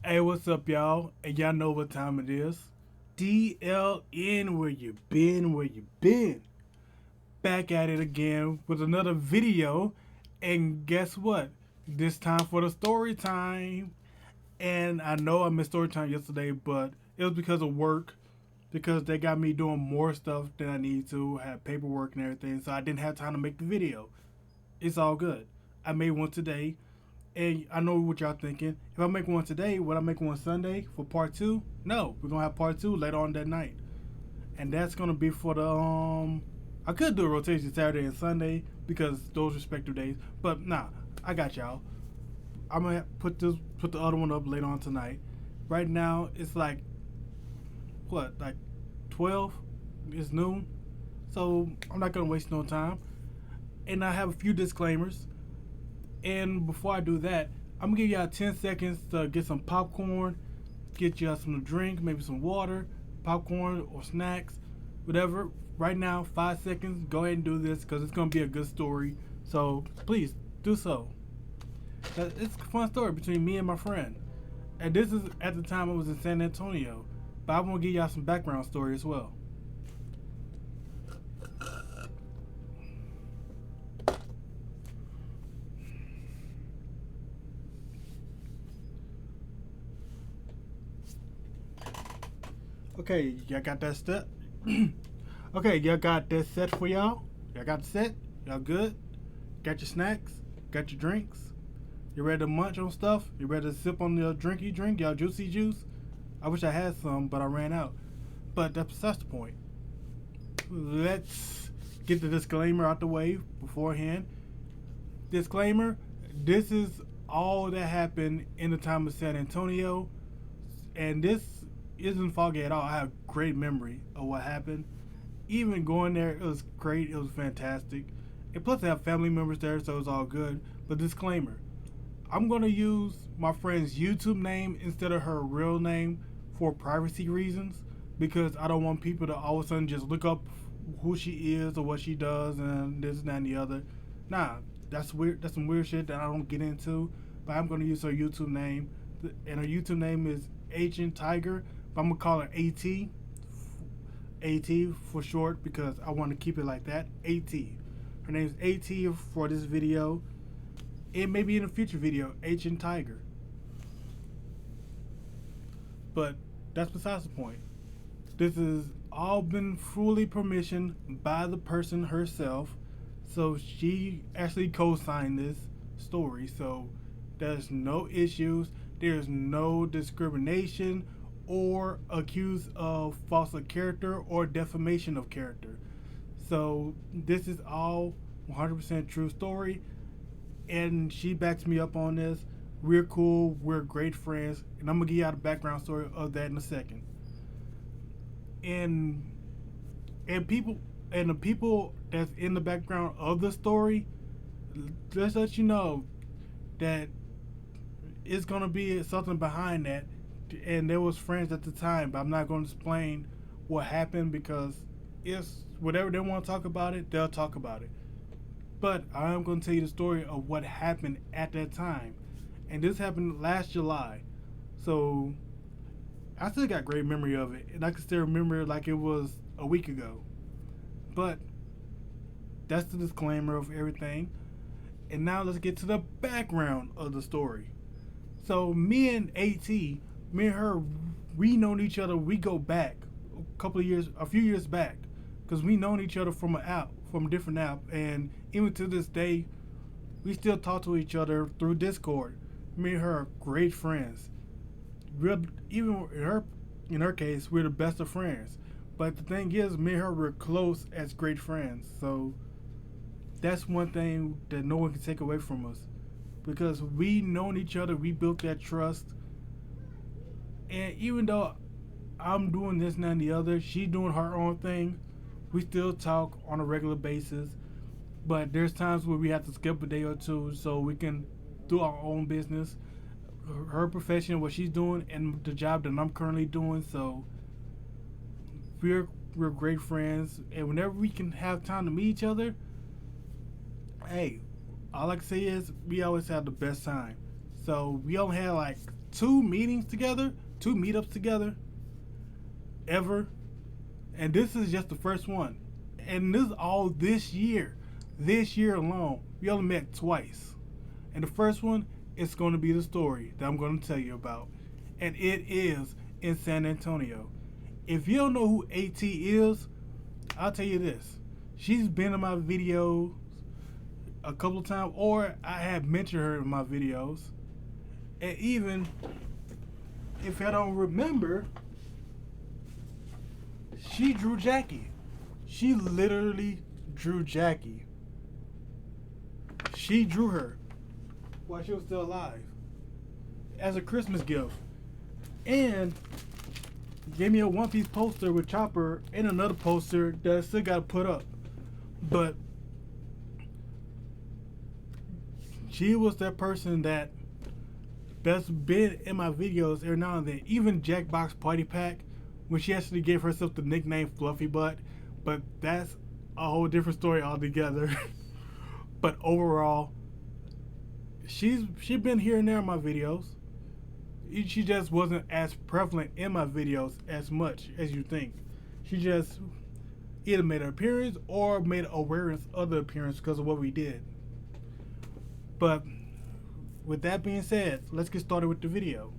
Hey, what's up, y'all? And y'all know what time it is. DLN, where you been? Where you been? Back at it again with another video. And guess what? This time for the story time. And I know I missed story time yesterday, but it was because of work. Because they got me doing more stuff than I need to. I had paperwork and everything, so I didn't have time to make the video. It's all good. I made one today. And I know what y'all thinking. If I make one today, would I make one Sunday for part two? No, we're gonna have part two later on that night, and that's gonna be for the I could do a rotation Saturday and Sunday because those respective days, but nah, I got y'all. I'm gonna put the other one up later on tonight. Right now it's like what, like 12? It's noon, so I'm not gonna waste no time. And I have a few disclaimers. And before I do that, I'm gonna give y'all 10 seconds to get some popcorn, get y'all some drink, maybe some water, popcorn or snacks, whatever. Right now, 5 seconds. Go ahead and do this because it's gonna be a good story. So please do so. It's a fun story between me and my friend. And this is at the time I was in San Antonio, but I want to give y'all some background story as well. Okay, y'all got that set? Okay, y'all got that set for y'all? Y'all got the set? Y'all good? Got your snacks? Got your drinks? You ready to munch on stuff? You ready to sip on your drinky drink, y'all juicy juice? I wish I had some, but I ran out. But that's besides the point. Let's get the disclaimer out the way beforehand. Disclaimer, this is all that happened in the time of San Antonio. And this isn't foggy at all. I have great memory of what happened. Even going there, it was great. It was fantastic. And plus, I have family members there, so it's all good. But disclaimer, I'm going to use my friend's YouTube name instead of her real name for privacy reasons because I don't want people to all of a sudden just look up who she is or what she does and this and that and the other. Nah, that's weird. That's some weird shit that I don't get into. But I'm going to use her YouTube name. And her YouTube name is Agent Tiger. But I'm going to call her AT. AT for short because I want to keep it like that. AT. Her name's AT for this video. It may be in a future video, Agent Tiger. But that's besides the point. This has all been fully permissioned by the person herself. So she actually co-signed this story. So there's no issues. There's no discrimination or accused of false of character or defamation of character. So this is all 100% true story, and she backs me up on this. We're cool. We're great friends, and I'm gonna give you the background story of that in a second. And and people and the people that's in the background of the story, let's let you know that it's gonna be something behind that. And there was friends at the time, but I'm not gonna explain what happened because it's whatever they want to talk about it, they'll talk about it. But I am going to tell you the story of what happened at that time. And this happened last July. So I still got great memory of it. And I can still remember it like it was a week ago. But that's the disclaimer of everything. And now let's get to the background of the story. So me and AT, me and her, we known each other. We go back a few years back, because we known each other from from a different app, and even to this day, we still talk to each other through Discord. Me and her are great friends. We're even in her case, we're the best of friends. But the thing is, me and her were close as great friends. So that's one thing that no one can take away from us, because we known each other, we built that trust. And even though I'm doing this and that and the other, she doing her own thing, we still talk on a regular basis. But there's times where we have to skip a day or two so we can do our own business, her profession, what she's doing, and the job that I'm currently doing. So we're great friends, and whenever we can have time to meet each other, hey, all I can say is we always have the best time. So we only had like 2 meetings together, 2 meetups together ever, and this is just the first one. And this is all this year. This year alone, we only met twice. And the first one is going to be the story that I'm going to tell you about. And it is in San Antonio. If you don't know who AT is, I'll tell you this. She's been in my videos a couple of times, or I have mentioned her in my videos. And even if I don't remember, she drew Jackie. She literally drew Jackie. She drew her while she was still alive as a Christmas gift. And gave me a One Piece poster with Chopper and another poster that I still got to put up. But she was that person that's been in my videos every now and then. Even Jackbox Party Pack, when she actually gave herself the nickname Fluffy Butt. But that's a whole different story altogether. But overall, she's been here and there in my videos. She just wasn't as prevalent in my videos as much as you think. She just either made an appearance or made awareness of the appearance because of what we did. But with that being said, let's get started with the video.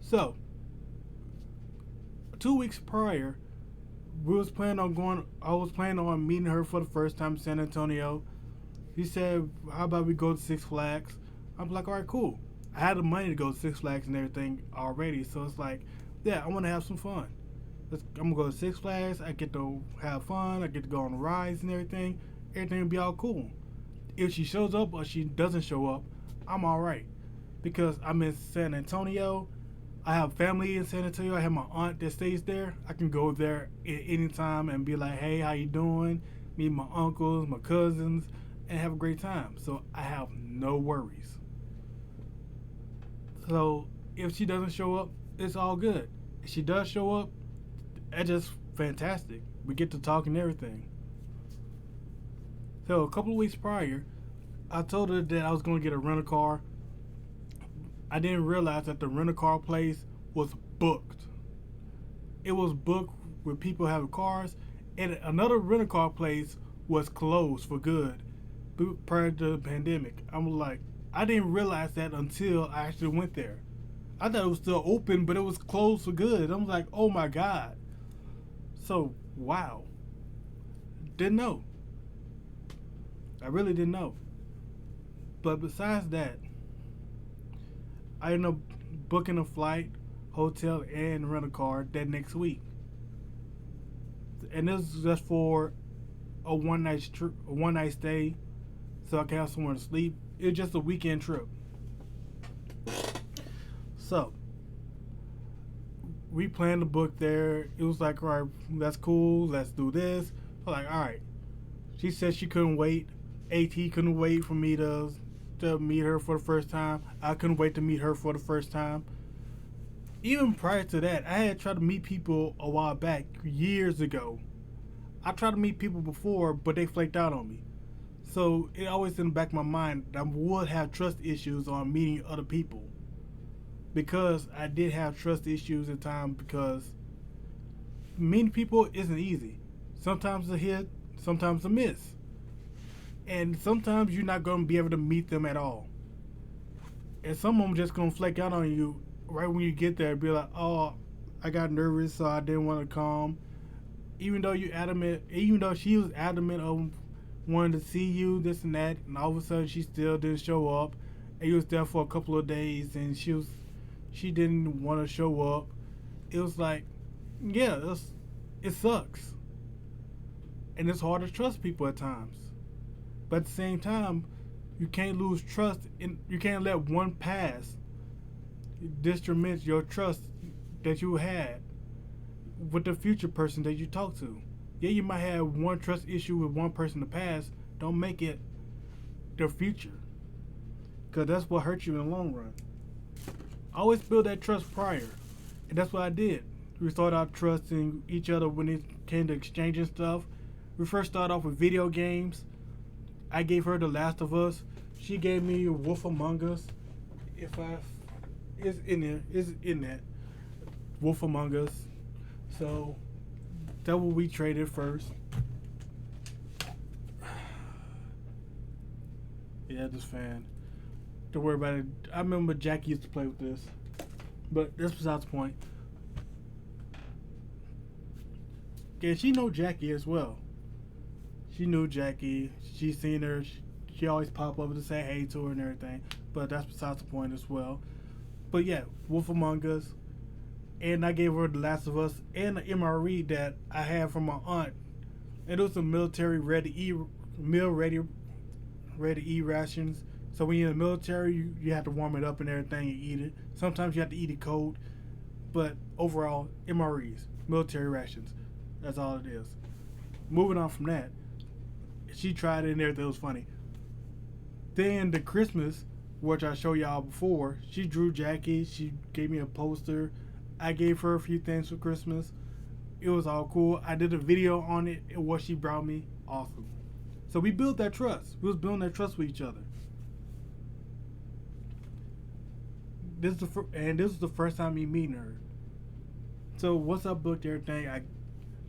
So, 2 weeks prior, I was planning on meeting her for the first time in San Antonio. He said, how about we go to Six Flags? I'm like, all right, cool. I had the money to go to Six Flags and everything already, so it's like, yeah, I want to have some fun. I'm going to go to Six Flags. I get to have fun. I get to go on rides and everything. Everything will be all cool. If she shows up or she doesn't show up, I'm all right. Because I'm in San Antonio. I have family in San Antonio. I have my aunt that stays there. I can go there at any time and be like, hey, how you doing? Meet my uncles, my cousins, and have a great time. So I have no worries. So if she doesn't show up, it's all good. If she does show up, that's just fantastic. We get to talk and everything. So a couple of weeks prior, I told her that I was going to get a rental car. I didn't realize that the rental car place was booked. It was booked with people having cars, and another rental car place was closed for good prior to the pandemic. I'm like, I didn't realize that until I actually went there. I thought it was still open, but it was closed for good. I'm like, oh my God. So, wow. Didn't know. I really didn't know. But besides that, I ended up booking a flight, hotel, and rental car that next week. And this is just for a one night stay, so I can have somewhere to sleep. It's just a weekend trip. So we planned to book there. It was like, all right, that's cool. Let's do this. I'm like, all right. She said she couldn't wait. AT couldn't wait for me to meet her for the first time. I couldn't wait to meet her for the first time. Even prior to that, I had tried to meet people a while back, years ago. I tried to meet people before, but they flaked out on me. So it always in the back of my mind that I would have trust issues on meeting other people. Because I did have trust issues at times, because meeting people isn't easy. Sometimes a hit, sometimes a miss. And sometimes you're not going to be able to meet them at all. And some of them just going to flake out on you right when you get there and be like, oh, I got nervous, so I didn't want to come. Even though she was adamant of wanting to see you, this and that, and all of a sudden she still didn't show up. And you was there for a couple of days and she didn't want to show up. It was like, yeah, it sucks. And it's hard to trust people at times. But at the same time, you can't lose trust, and you can't let one pass detriment your trust that you had with the future person that you talk to. Yeah, you might have one trust issue with one person in the past. Don't make it their future, because that's what hurts you in the long run. Always build that trust prior, and that's what I did. We started out trusting each other when it came to exchanging stuff. We first started off with video games. I gave her The Last of Us. She gave me Wolf Among Us. if I, it's in there. It's in that Wolf Among Us. So that will we traded first. Yeah, this fan. Don't worry about it. I remember Jackie used to play with this, but that's besides the point. Yeah, she know Jackie as well. She knew Jackie. She seen her. She always pop up to say hey to her and everything. But that's besides the point as well. But yeah, Wolf Among Us, and I gave her The Last of Us and the MRE that I had from my aunt. And it was some military meal ready to eat rations. So when you're in the military, you have to warm it up and everything and eat it. Sometimes you have to eat it cold. But overall, MREs, military rations. That's all it is. Moving on from that, she tried it and everything was funny. Then the Christmas, which I showed y'all before, she drew Jackie. She gave me a poster. I gave her a few things for Christmas. It was all cool. I did a video on it and what she brought me. Awesome. So we built that trust. We was building that trust with each other. This is the first time me meeting her. So once I booked everything,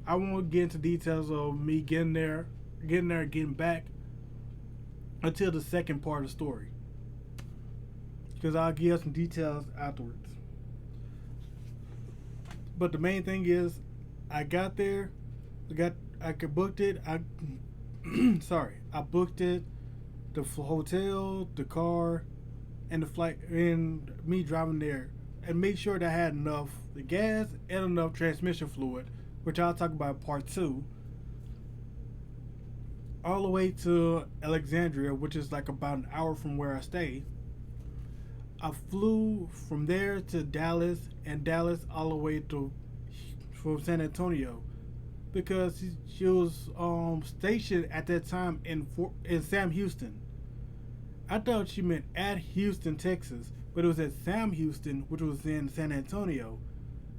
I won't get into details of me getting there, getting back until the second part of the story. Because I'll give some details afterwards. But the main thing is, I got there, I booked it. I booked it, the hotel, the car, and the flight, and me driving there, and make sure that I had enough the gas and enough transmission fluid, which I'll talk about in part 2. All the way to Alexandria, which is like about an hour from where I stay. I flew from there to Dallas, and Dallas all the way to from San Antonio, because she was stationed at that time in Sam Houston. I thought she meant at Houston, Texas, but it was at Sam Houston, which was in San Antonio.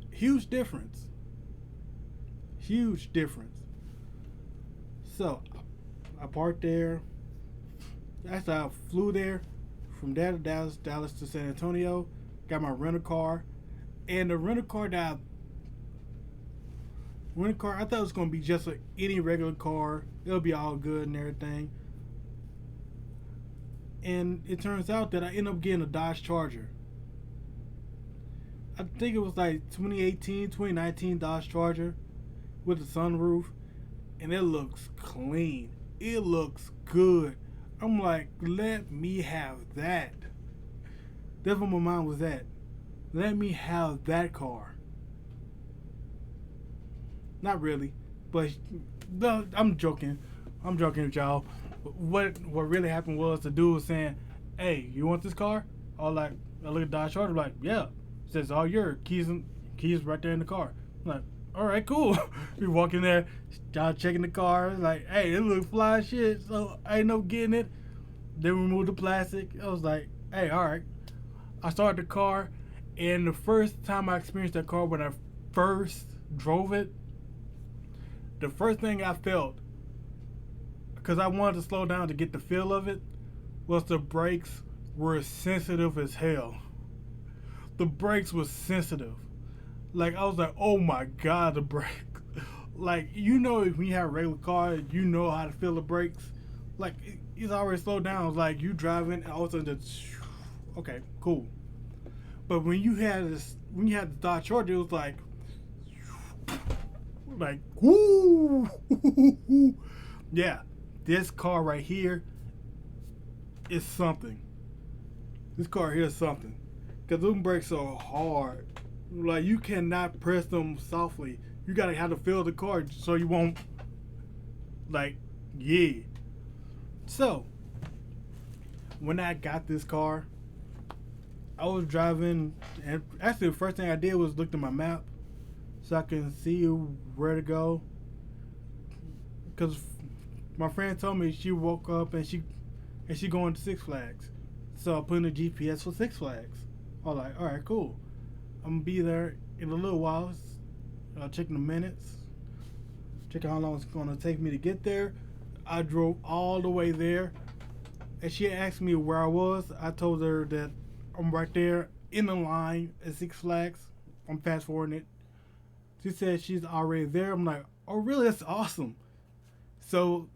Huge difference. Huge difference. So I parked there. Actually, I flew there from there to Dallas to San Antonio. Got my rental car, and the rental car I thought it was gonna be just any regular car. It'll be all good and everything. And it turns out that I ended up getting a Dodge Charger. I think it was like 2018, 2019 Dodge Charger with the sunroof, and it looks clean. It looks good. I'm like, let me have that. That's what my mind was at. Let me have that car. Not really, but no, I'm joking. I'm joking with y'all. What really happened was the dude was saying, "Hey, you want this car?" I look at Dodge Charger, like, "Yeah." It says all your keys right there in the car. I'm like, all right, cool. We walk in there, y'all checking the car, like, hey, it look fly as shit. So I ended up getting it. Then we removed the plastic. I was like, hey, all right. I started the car, and the first time I experienced that car, when I first drove it, the first thing I felt, because I wanted to slow down to get the feel of it, was the brakes were sensitive as hell. The brakes were sensitive. Like, I was like, oh my God, the brake. Like, you know, when you have a regular car, you know how to feel the brakes. Like, it's already slowed down. It's like you driving, and all of a sudden, okay, cool. But when you had the Dodge Charger, it was like, whoo. Yeah, this car right here is something. This car here is something. Because them brakes are hard. Like, you cannot press them softly. You gotta have to feel the car so you won't, like, yeah. So, when I got this car, I was driving, and actually the first thing I did was look at my map so I can see where to go. Because my friend told me she woke up and she going to Six Flags. So I put in the GPS for Six Flags. I was like, all right, cool. I'm gonna be there in a little while. Checking the minutes, checking how long it's gonna take me to get there. I drove all the way there, and she asked me where I was. I told her that I'm right there in the line at Six Flags. I'm fast forwarding it. She said she's already there. I'm like, oh really? That's awesome. So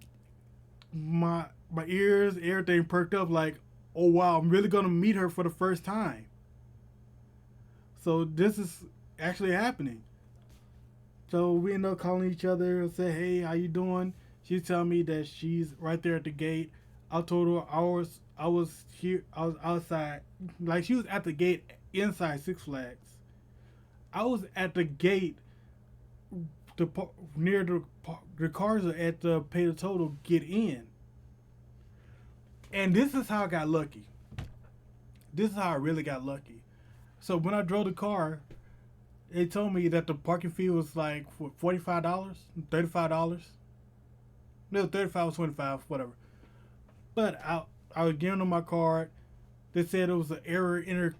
my ears, everything perked up. Like, oh wow, I'm really gonna meet her for the first time. So this is actually happening. So we end up calling each other and say, hey, how you doing? She's telling me that she's right there at the gate. I told her I was here, I was outside. Like she was at the gate inside Six Flags. I was at the gate, the near the cars are at the pay the total get in. And this is how I got lucky. This is how I really got lucky. So when I drove the car, they told me that the parking fee was like $45, $35. No, 35 was 25, whatever. But I was giving them my card. They said it was an error in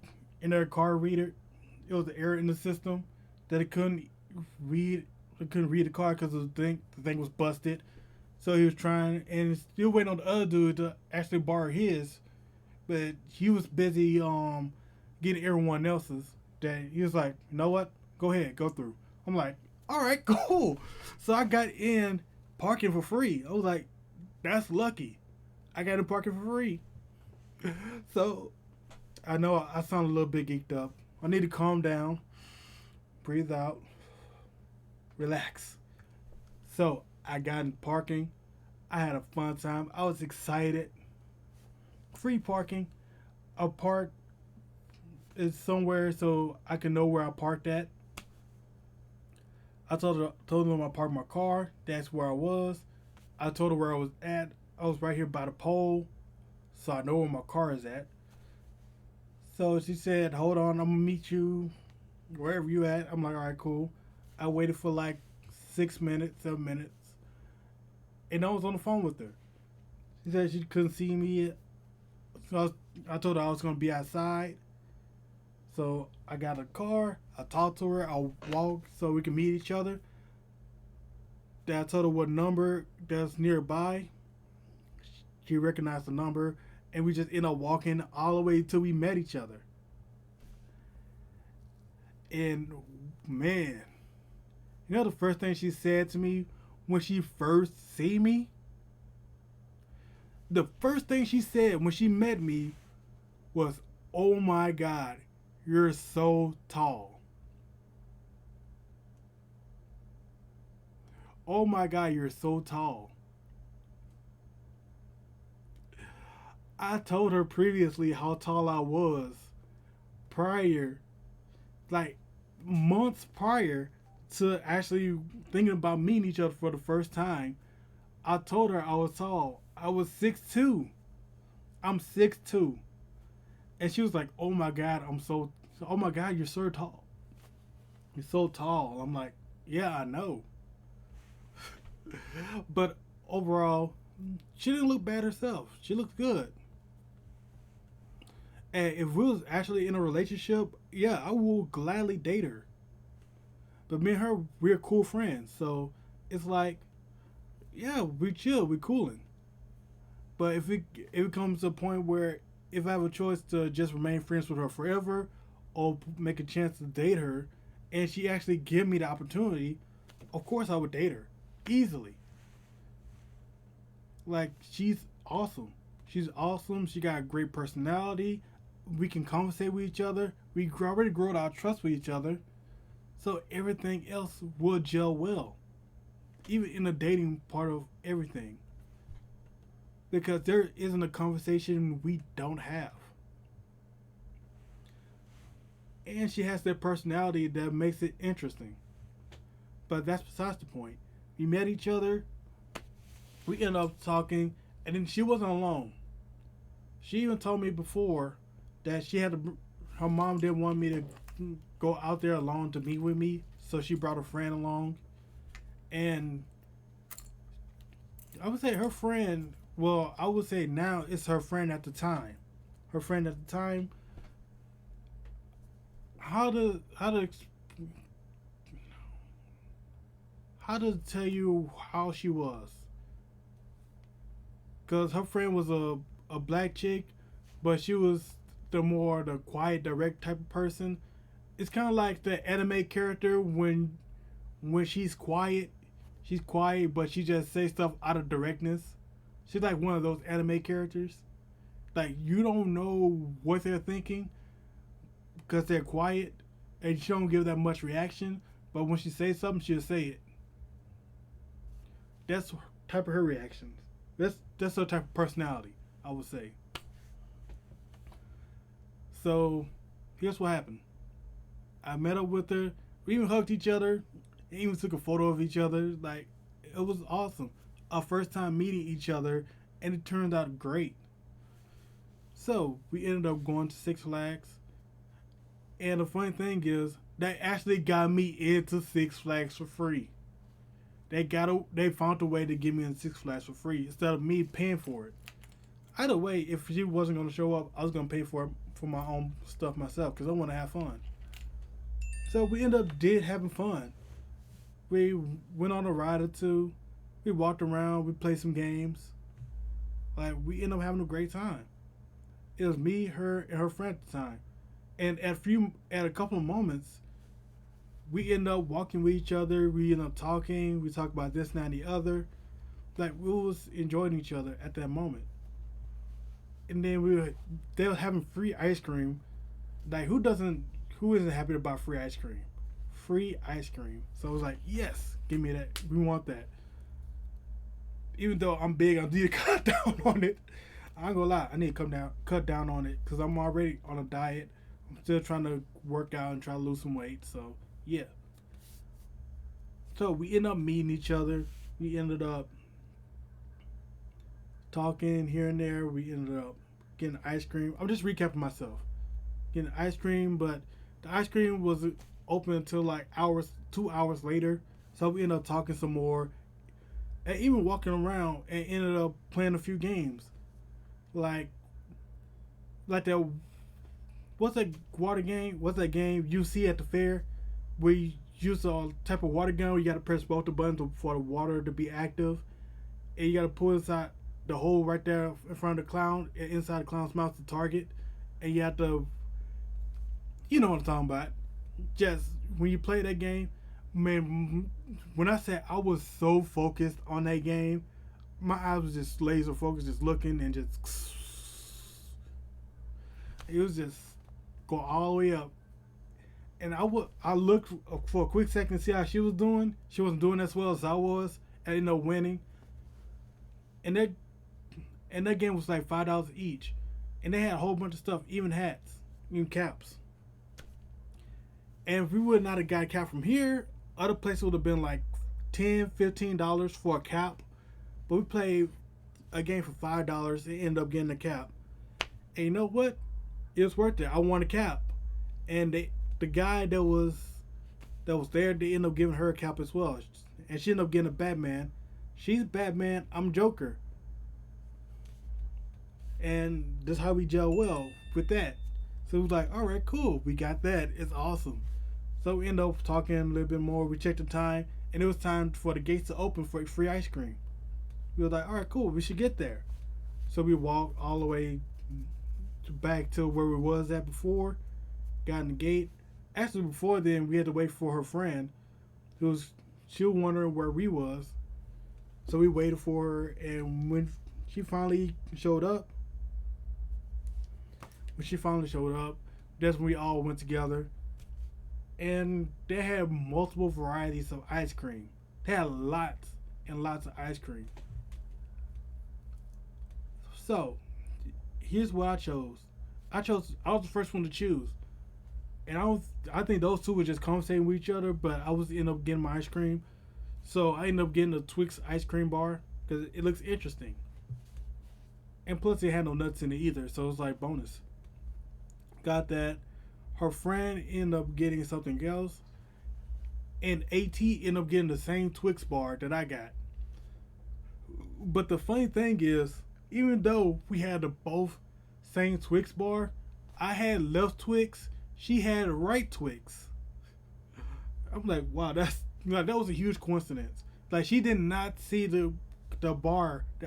their card reader. It was an error in the system that it couldn't read. It couldn't read the card because the thing was busted. So he was trying and still waiting on the other dude to actually borrow his, but he was busy getting everyone else's. That he was like, you know what? Go ahead, go through. I'm like, all right, cool. So I got in parking for free. I was like, that's lucky. I got in parking for free. So I know I sound a little bit geeked up. I need to calm down, breathe out, relax. So I got in parking. I had a fun time. I was excited. Free parking. A park is somewhere so I can know where I parked at. I told them I parked my car. That's where I was. I told her where I was at. I was right here by the pole, so I know where my car is at. So she said, "Hold on, I'm gonna meet you wherever you at." I'm like, "All right, cool." I waited for like 6 minutes, 7 minutes, and I was on the phone with her. She said she couldn't see me. So I told her I was gonna be outside. So I got a car. I talked to her. I walked so we could meet each other. Then I told her what number that's nearby. She recognized the number, and we just ended up walking all the way till we met each other. And man, you know the first thing she said to me when she first see me? The first thing she said when she met me was, "Oh my God, you're so tall." Oh my God, you're so tall. I told her previously how tall I was prior, like months prior to actually thinking about meeting each other for the first time. I told her I was tall. I was 6'2". I'm 6'2". And she was like, "Oh my God, oh my God, you're so tall. You're so tall." I'm like, "Yeah, I know." But overall, she didn't look bad herself. She looked good. And if we was actually in a relationship, yeah, I will gladly date her. But me and her, we're cool friends. So it's like, yeah, we chill, we cooling. But if it comes to a point where if I have a choice to just remain friends with her forever, or make a chance to date her, and she actually give me the opportunity, of course I would date her easily. Like she's awesome. She's awesome. She got a great personality. We can conversate with each other. We already grown our trust with each other. So everything else will gel well. Even in the dating part of everything. Because there isn't a conversation we don't have. And she has that personality that makes it interesting. But that's besides the point. We met each other. We ended up talking. And then she wasn't alone. She even told me before that her mom didn't want me to go out there alone to meet with me. So she brought a friend along. And I would say her friend, well, I would say now it's her friend at the time. Her friend at the time. How to tell you how she was? Cause her friend was a black chick, but she was the quiet, direct type of person. It's kind of like the anime character when she's quiet, but she just says stuff out of directness. She's like one of those anime characters. Like you don't know what they're thinking because they're quiet, and she don't give that much reaction. But when she says something, she'll say it. That's type of her reactions. That's her type of personality, I would say. So here's what happened. I met up with her. We even hugged each other. Even took a photo of each other. Like it was awesome. Our first time meeting each other, and it turned out great. So we ended up going to Six Flags. And the funny thing is, they actually got me into Six Flags for free. They found a way to get me in Six Flags for free instead of me paying for it. Either way, if she wasn't gonna show up, I was gonna pay for it for my own stuff myself because I want to have fun. So we ended up having fun. We went on a ride or two. We walked around. We played some games. Like we ended up having a great time. It was me, her, and her friend at the time. And at a couple of moments, we end up walking with each other. We end up talking. We talk about this, that, and the other. Like we was enjoying each other at that moment. And then they were having free ice cream. Like who isn't happy about free ice cream? Free ice cream. So I was like, yes, give me that. We want that. Even though I'm big, I need to cut down on it. I ain't gonna lie, I need to cut down on it because I'm already on a diet. I'm still trying to work out and try to lose some weight. So yeah. So we ended up meeting each other. We ended up talking here and there. We ended up getting ice cream. I'm just recapping myself. Getting ice cream, but the ice cream was open until like 2 hours later. So we ended up talking some more, and even walking around, and ended up playing a few games, like that. What's that water game? What's that game you see at the fair, where you use a type of water gun where you got to press both the buttons for the water to be active, and you got to pull inside the hole right there in front of the clown, and inside the clown's mouth the target, and you have to, you know what I'm talking about. Just when you play that game, man, when I said I was so focused on that game, my eyes was just laser focused, just looking and just, it was just go all the way up. And I looked for a quick second to see how she was doing. She wasn't doing as well as I was. I ended up winning. And that game was like $5 each, and they had a whole bunch of stuff, even hats, even caps. And if we would not have got a cap from here, other places would have been like $10, $15 for a cap. But we played a game for $5 and ended up getting a cap. And you know what? It was worth it. I won a cap, and the guy that was there, they ended up giving her a cap as well, and she ended up getting a Batman. She's Batman. I'm Joker. And that's how we gel well with that. So it was like, all right, cool. We got that. It's awesome. So we ended up talking a little bit more. We checked the time, and it was time for the gates to open for free ice cream. We were like, all right, cool. We should get there. So we walked all the way back to where we was at before. Got in the gate. Actually, before then, we had to wait for her friend. She was wondering where we was. So we waited for her, and when she finally showed up, that's when we all went together. And they had multiple varieties of ice cream. They had lots and lots of ice cream. So, here's what I chose. I was the first one to choose. And I think those two were just conversating with each other, but I was end up getting my ice cream. So I ended up getting a Twix ice cream bar because it looks interesting. And plus it had no nuts in it either, so it was like bonus. Got that. Her friend ended up getting something else. And AT ended up getting the same Twix bar that I got. But the funny thing is, even though we had the both same Twix bar, I had left Twix, she had right Twix. I'm like, wow, that was a huge coincidence. Like she did not see the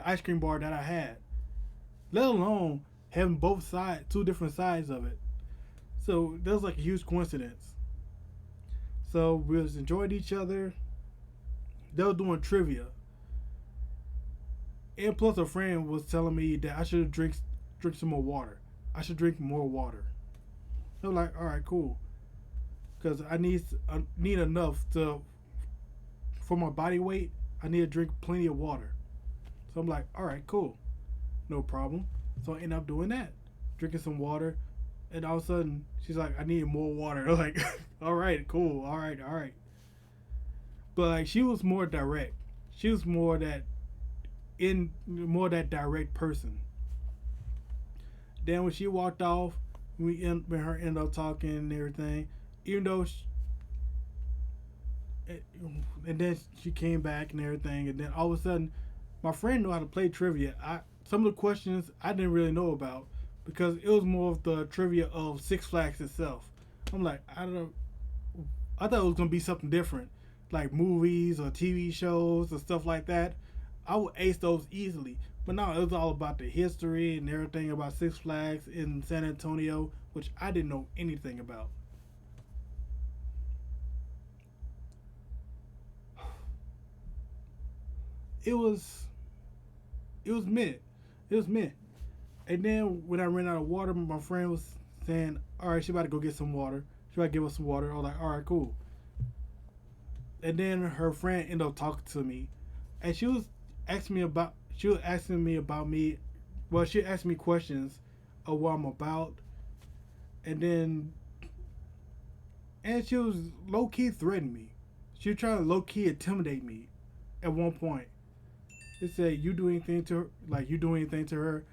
ice cream bar that I had, let alone having both sides, two different sides of it. So that was like a huge coincidence. So we was enjoying each other. They were doing trivia, and plus a friend was telling me that I should drink some more water. I should drink more water. I was like, all right, cool, because I need enough to for my body weight. I need to drink plenty of water. So I'm like, all right, cool, no problem. So I end up doing that, drinking some water, and all of a sudden she's like, I need more water. I'm like, all right, cool, all right, all right. But like she was more direct. She was more that direct person. Then when she walked off, when her end up talking and everything, even though and then she came back and everything, and then all of a sudden, my friend knew how to play trivia. I Some of the questions I didn't really know about because it was more of the trivia of Six Flags itself. I'm like, I don't know. I thought it was gonna be something different, like movies or TV shows or stuff like that. I would ace those easily. But no, it was all about the history and everything about Six Flags in San Antonio, which I didn't know anything about. It was it was mint. It was mint. And then when I ran out of water, my friend was saying, "All right, she about to go get some water. She about to give us some water." I was like, "All right, cool." And then her friend ended up talking to me, and she was asking me about me. Well, she asked me questions of what I'm about, and then and she was low key threatening me. She was trying to low key intimidate me at one point. It said, "You do anything to her, like you do anything to her,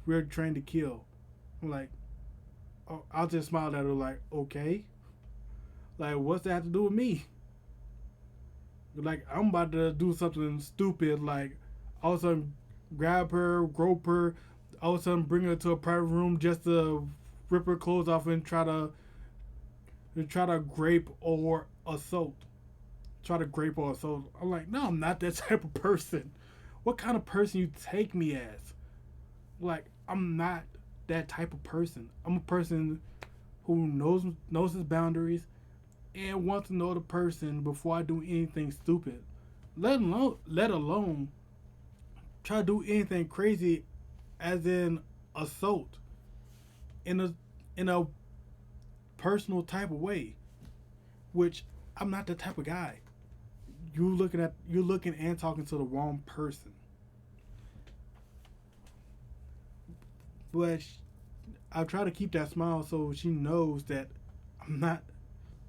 we're trained to kill." I'm like, oh, I'll just smile at her like, okay, like what's that have to do with me? Like I'm about to do something stupid, like all of a sudden grab her, grope her, all of a sudden bring her to a private room just to rip her clothes off and try to grape or assault. Try to grape or assault. I'm like, no, I'm not that type of person. What kind of person you take me as? Like, I'm not that type of person. I'm a person who knows his boundaries and wants to know the person before I do anything stupid. Let alone try to do anything crazy, as in assault in a personal type of way. Which I'm not that type of guy. You're looking and talking to the wrong person. But I try to keep that smile so she knows that I'm not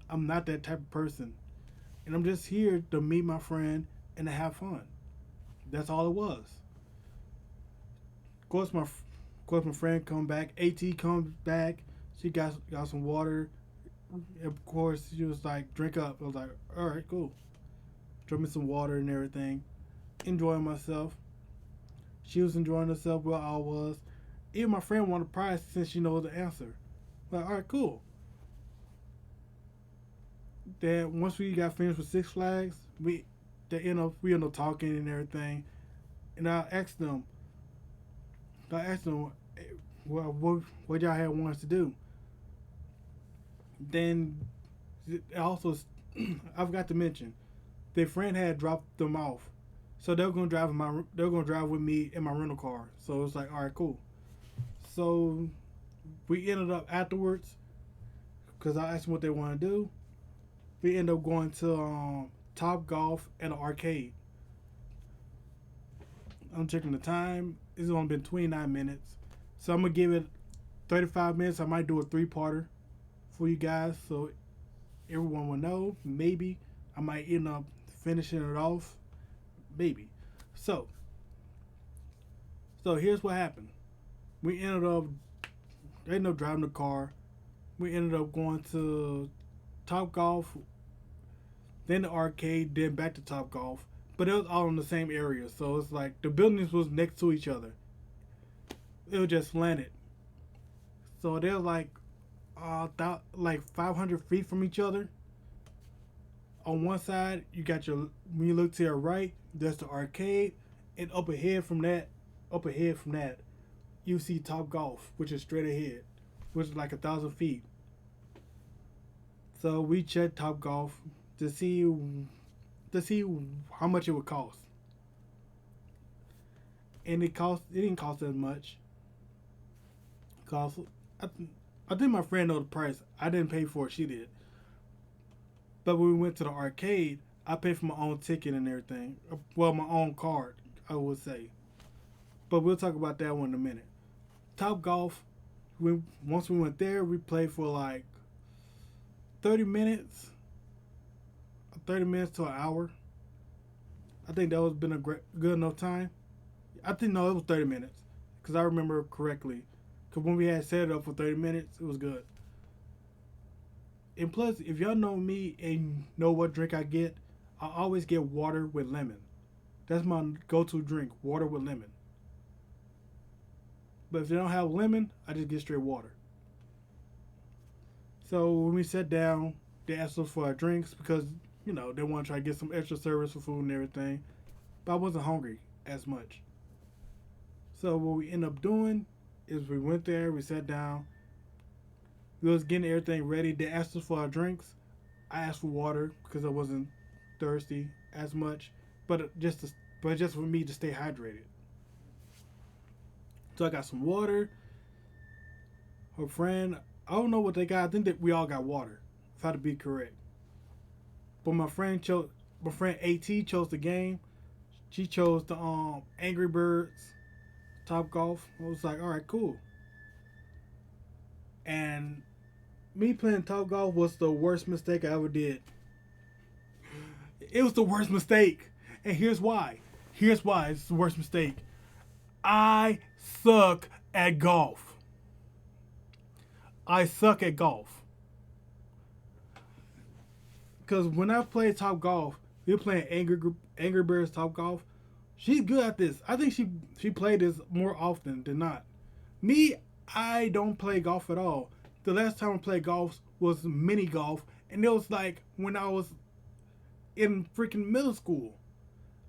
I'm not that type of person, and I'm just here to meet my friend and to have fun. That's all it was. Of course my friend come back. At comes back. She got some water. Of course she was like, drink up. I was like, all right, cool. Drink me some water and everything. Enjoying myself. She was enjoying herself while I was. Even my friend wanted a prize since she knows the answer. Like, all right, cool. Then once we got finished with Six Flags, we end up talking and everything. And I asked them, well, what y'all had wanted to do. Then also, I forgot to mention, their friend had dropped them off, so they were gonna drive with me in my rental car. So it's like, all right, cool. So we ended up afterwards, because I asked them what they want to do. We ended up going to Top Golf and an arcade. I'm checking the time. It's only been 29 minutes. So I'm going to give it 35 minutes. I might do a three-parter for you guys so everyone will know. Maybe I might end up finishing it off. Maybe. So, so here's what happened. We ended up, they ended up driving the car. We ended up going to Top Golf, then the arcade, then back to Top Golf. But it was all in the same area, so it's like the buildings was next to each other. It was just slanted, so they're like 500 feet from each other. On one side, you got when you look to your right, there's the arcade, and up ahead from that, you see Top Golf, which is straight ahead, which is like 1,000 feet. So we checked Top Golf to see to see how much it would cost, and it didn't cost as much. Cost I, I think my friend know the price. I didn't pay for it. She did. But when we went to the arcade, I paid for my own ticket and everything. Well, my own card, I would say. But we'll talk about that one in a minute. Top Golf. Once we went there, we played for like 30 minutes, 30 minutes to an hour. I think that was been a good enough time. I think no, it was 30 minutes because I remember correctly. Because when we had set it up for 30 minutes, it was good. And plus, if y'all know me and know what drink I get, I always get water with lemon. That's my go-to drink, water with lemon. But if they don't have lemon, I just get straight water. So when we sat down, they asked us for our drinks because they want to try to get some extra service for food and everything. But I wasn't hungry as much. So what we ended up doing is we went there, we sat down, we was getting everything ready. They asked us for our drinks. I asked for water because I wasn't thirsty as much, but just for me to stay hydrated. So I got some water. Her friend, I don't know what they got. I think that we all got water, if I had to be correct. But my friend AT chose the game. She chose the Angry Birds Top Golf. I was like, all right, cool. And me playing Top Golf was the worst mistake I ever did. It was the worst mistake. And here's why. Here's why it's the worst mistake. I suck at golf. I suck at golf. Because when I played Top Golf, we were playing Angry Birds Top Golf. She's good at this. I think she played this more often than not. Me, I don't play golf at all. The last time I played golf was mini golf, and it was like when I was in freaking middle school.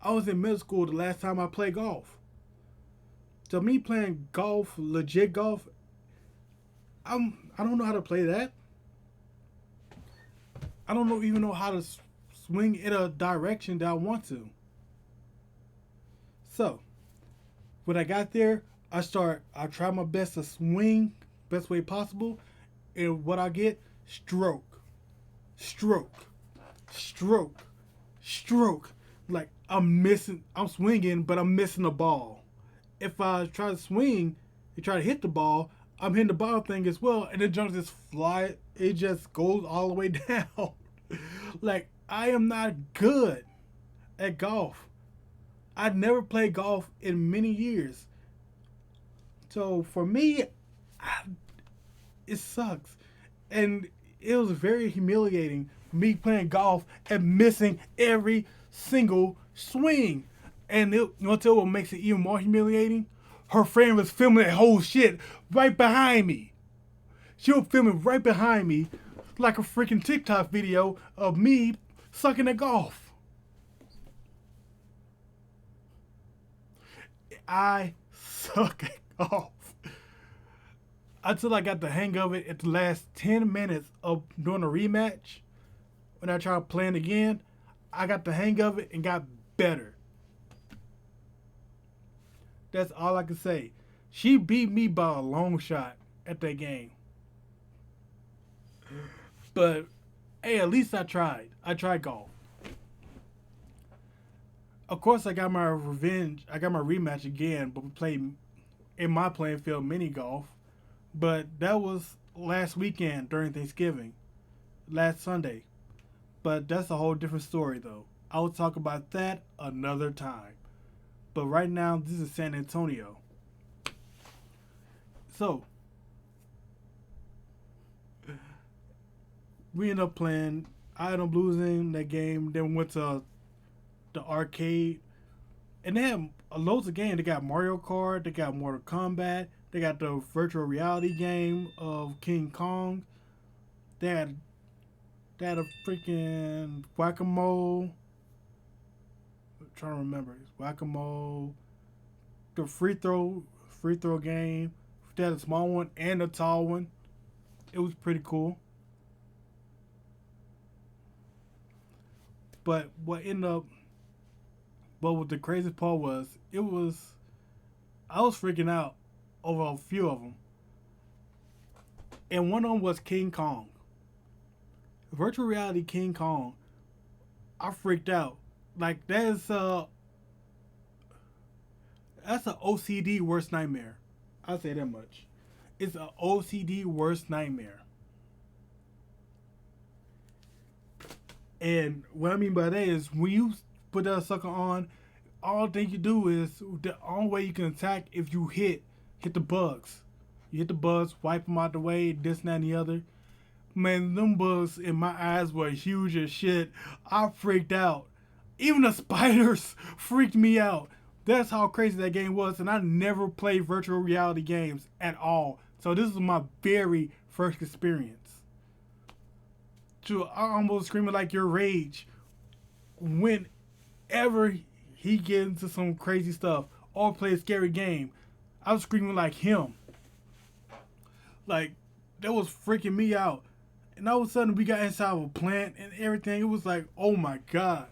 I was in middle school the last time I played golf. So me playing golf, legit golf, I don't know how to play that. I don't even know how to swing in a direction that I want to. So when I got there, I try my best to swing best way possible, and what I get, stroke, stroke, stroke, stroke. Like I'm swinging, but I'm missing the ball. If I try to swing and try to hit the ball, I'm hitting the ball thing as well, and the jump just fly. It just goes all the way down. Like I am not good at golf. I never played golf in many years. So for me, it sucks. And it was very humiliating me playing golf and missing every single swing. And you want to tell what makes it even more humiliating? Her friend was filming that whole shit right behind me. She was filming right behind me like a freaking TikTok video of me sucking at golf. I suck at golf. Until I got the hang of it at the last 10 minutes of doing a rematch, when I tried playing again, I got the hang of it and got better. That's all I can say. She beat me by a long shot at that game. But hey, at least I tried. I tried golf. Of course, I got my revenge. I got my rematch again, but we played in my playing field mini golf. But that was last weekend during Thanksgiving, last Sunday. But that's a whole different story, though. I will talk about that another time. But right now, this is San Antonio. So, we ended up playing. I ended up losing that game. Then we went to the arcade. And they have loads of games. They got Mario Kart. They got Mortal Kombat. They got the virtual reality game of King Kong. They had a freaking Whack-A-Mole. I'm trying to remember. Whack-A-Mole. The free throw game. They had a small one and a tall one. It was pretty cool. But what ended up, but what the crazy part was, I was freaking out over a few of them. And one of them was King Kong. Virtual reality King Kong. I freaked out. Like that's an OCD worst nightmare. I'll say that much. It's an OCD worst nightmare. And what I mean by that is when you put that sucker on, all thing you do is the only way you can attack if you hit the bugs. You hit the bugs, wipe them out the way, this and that and the other. Man, them bugs in my eyes were huge as shit. I freaked out. Even the spiders freaked me out. That's how crazy that game was, and I never played virtual reality games at all. So this is my very first experience. So I almost screaming like your rage whenever he gets into some crazy stuff or play a scary game. I was screaming like him. Like, that was freaking me out. And all of a sudden, we got inside of a plant and everything. It was like, oh my God.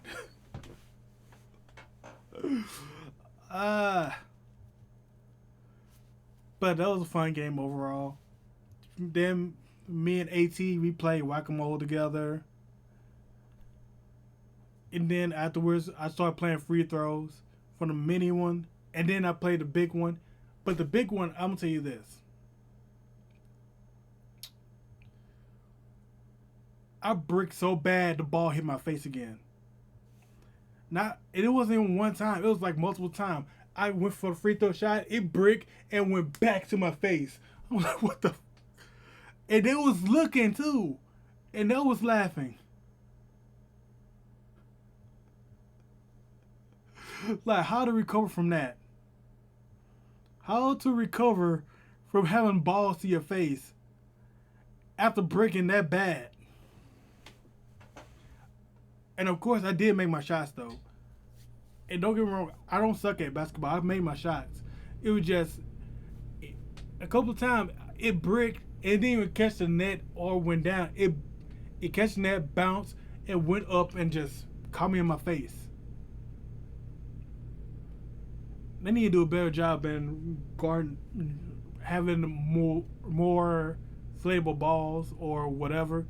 But that was a fun game overall. Then me and AT, we played Whack-A-Mole together. And then afterwards, I started playing free throws for the mini one. And then I played the big one. But the big one, I'm going to tell you this. I bricked so bad the ball hit my face again. And it wasn't even one time. It was like multiple times. I went for the free throw shot. It bricked and went back to my face. I'm like, what the? And they was looking too. And they was laughing. Like, how to recover from that? How to recover from having balls to your face after breaking that bad? And of course, I did make my shots though. And don't get me wrong, I don't suck at basketball. I made my shots. It was just a couple of times it bricked and didn't even catch the net or went down. It catch the net, bounced, and went up and just caught me in my face. They need to do a better job in having more inflatable balls or whatever.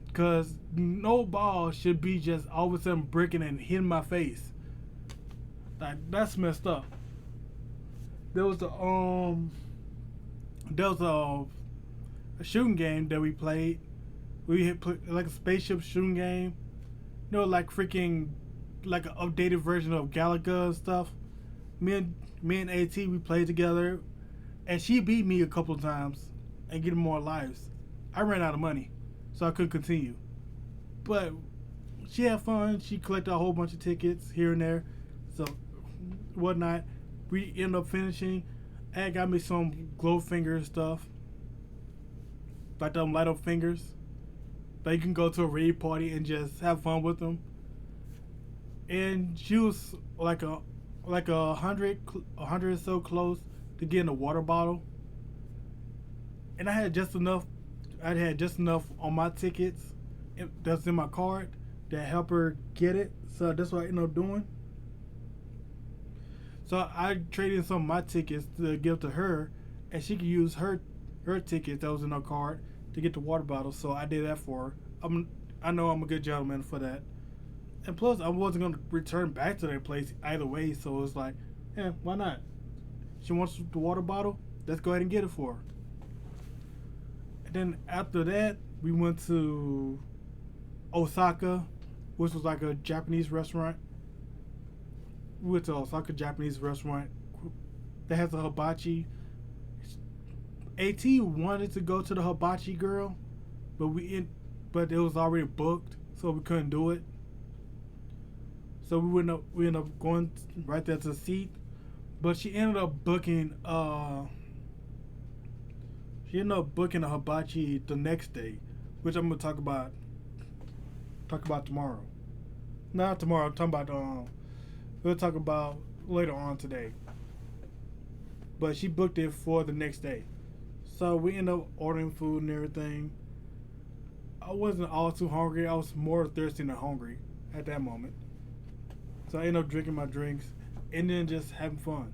Because no ball should be just all of a sudden bricking and hitting my face. Like, that's messed up. There was a shooting game that we played. We had put like a spaceship shooting game. You know, like freaking like an updated version of Galaga and stuff. Me and AT, we played together, and she beat me a couple of times and getting more lives. I ran out of money, so I couldn't continue. But she had fun. She collected a whole bunch of tickets here and there, so whatnot. We ended up finishing, and got me some glow finger stuff, like them light up fingers. That you can go to a raid party and just have fun with them. And she was like a 100 or so close to getting a water bottle, and I had just enough on my tickets that's in my card that help her get it. So that's what I ended up doing. So I traded some of my tickets to give to her, and she could use her ticket that was in her card to get the water bottle. So I did that for her. I know I'm a good gentleman for that. And plus, I wasn't going to return back to that place either way, so it was like, yeah, why not? She wants the water bottle, let's go ahead and get it for her. And then after that, we went to Osaka, which was like a Japanese restaurant. We went to Osaka Japanese restaurant that has a hibachi. AT wanted to go to the hibachi girl, but it was already booked, so we couldn't do it. So we ended up going right there to the seat, but she ended up booking a hibachi the next day, which I'm gonna talk about tomorrow. Not tomorrow. I'm talking about we'll talk about later on today. but she booked it for the next day. So we ended up ordering food and everything. I wasn't all too hungry. I was more thirsty than hungry at that moment. So I ended up drinking my drinks and then just having fun.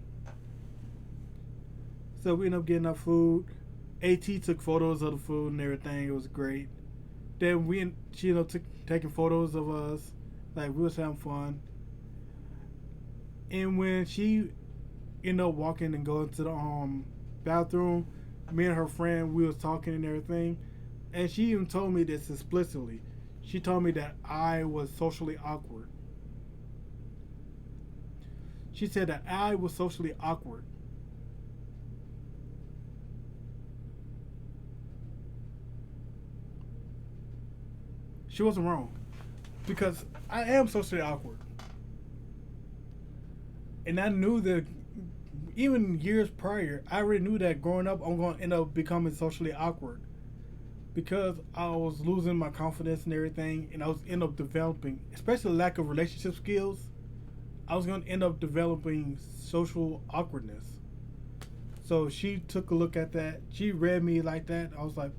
So we ended up getting our food. AT took photos of the food and everything. It was great. Then she ended up taking photos of us. Like we was having fun. And when she ended up walking and going to the bathroom, me and her friend, we was talking and everything. And she even told me this explicitly. She told me that I was socially awkward. She said that I was socially awkward. She wasn't wrong. Because I am socially awkward. And I knew that even years prior, I already knew that growing up, I'm going to end up becoming socially awkward. Because I was losing my confidence and everything, and I was end up developing, especially lack of relationship skills, I was going to end up developing social awkwardness. So she took a look at that. She read me like that. I was like,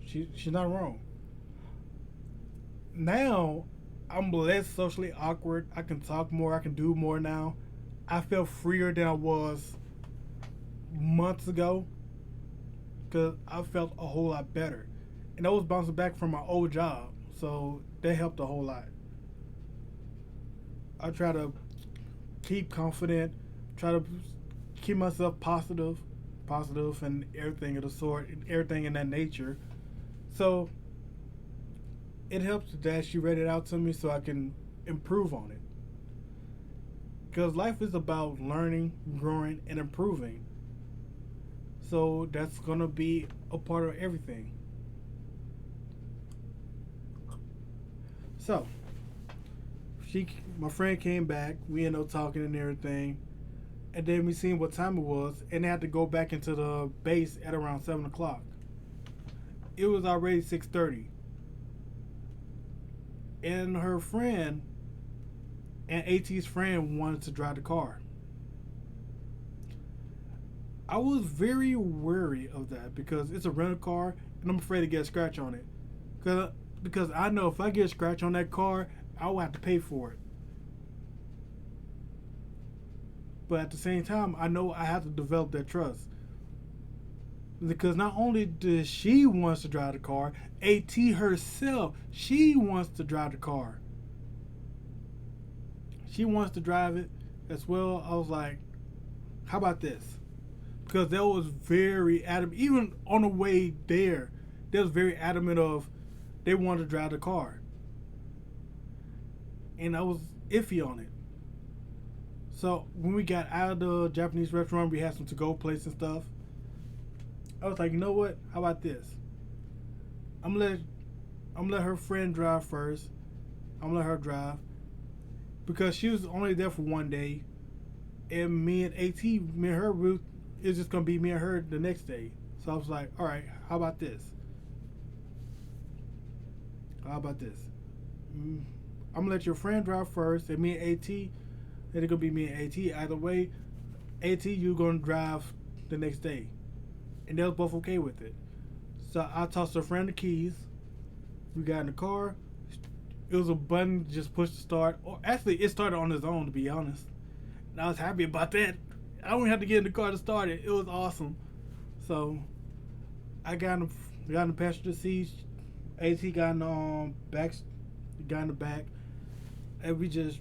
she's not wrong. Now, I'm less socially awkward. I can talk more. I can do more now. I feel freer than I was months ago because I felt a whole lot better. And I was bouncing back from my old job, so that helped a whole lot. I try to keep confident, try to keep myself positive, and everything of the sort, and everything in that nature. So it helps that she read it out to me so I can improve on it. Because life is about learning, growing, and improving. So that's gonna be a part of everything. So my friend came back. We ended up talking and everything, and then we seen what time it was, and they had to go back into the base at around 7 o'clock. It was already 6:30, and her friend and AT's friend wanted to drive the car. I was very wary of that because it's a rental car, and I'm afraid to get a scratch on it. Because I know if I get a scratch on that car, I will have to pay for it. But at the same time, I know I have to develop that trust. Because not only does she wants to drive the car, AT herself, she wants to drive the car. She wants to drive it as well. I was like, how about this? Because they was very adamant, even on the way there, they was very adamant of they wanted to drive the car. And I was iffy on it. So when we got out of the Japanese restaurant, we had some to-go plates and stuff. I was like, you know what? How about this? I'm gonna let her friend drive first. I'm gonna let her drive. Because she was only there for one day. And me and AT, me and her, it's just gonna be me and her the next day. So I was like, all right, how about this? How about this? I'm gonna let your friend drive first, and me and AT, then it's gonna be me and AT. Either way, AT, you gonna drive the next day, and they was both okay with it. So I tossed her friend the keys. We got in the car. It was a button, just push to start. Or actually, it started on its own, to be honest. And I was happy about that. I don't have to get in the car to start it. It was awesome. So I got in the passenger seat. AT got in the back, and we just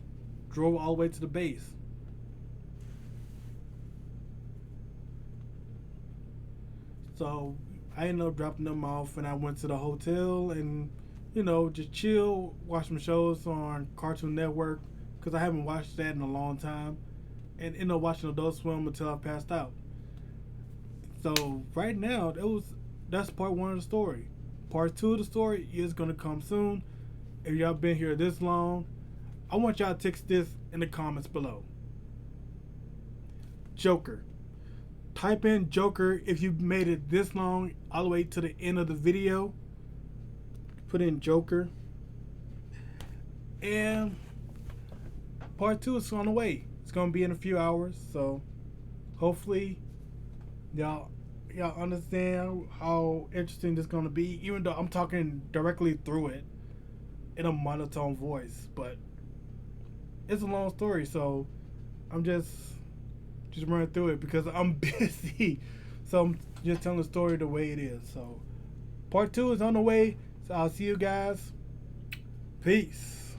drove all the way to the base. So I ended up dropping them off, and I went to the hotel and just chill, watch some shows on Cartoon Network because I haven't watched that in a long time, and ended up watching Adult Swim until I passed out. So right now, that's part one of the story. Part two of the story is gonna come soon. If y'all been here this long, I want y'all to text this in the comments below. Joker. Type in Joker if you made it this long, all the way to the end of the video. Put in Joker. And part two is on the way. It's gonna be in a few hours, so hopefully y'all y'all understand how interesting this gonna be, even though I'm talking directly through it in a monotone voice, but it's a long story, so I'm just running through it because I'm busy. So I'm just telling the story the way it is. So part two is on the way. So I'll see you guys. Peace.